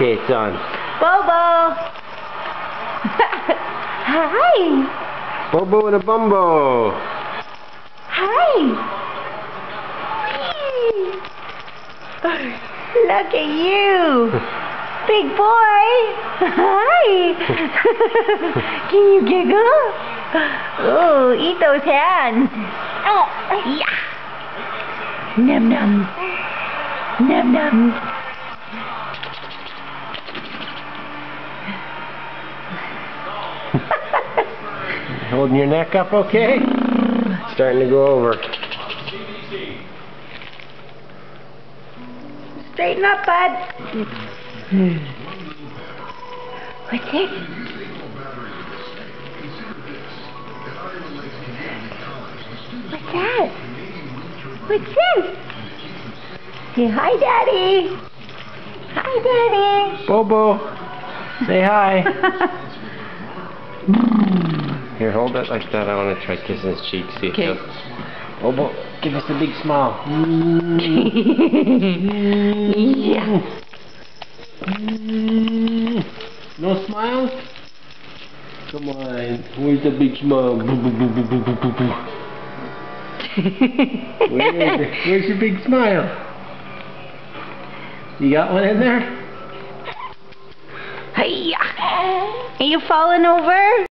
Okay, it's on. Bobo! Hi! Bobo and a Bumbo! Hi! Whee! Look at you! Big boy! Hi! Can you giggle? Oh, eat those hands! Oh, yeah! Num num! Num num! Holding your neck up okay? It's starting to go over. Straighten up, bud. What's this? What's that? What's this? Say hi, Daddy. Hi, Daddy. Bobo, say hi. Here, hold it like that. I want to try kissing his cheek. See if Okay. Bobo, give us a big smile. Yeah. No smile? Come on. Where's the big smile? Where's your big smile? You got one in there? Hiya. Are you falling over?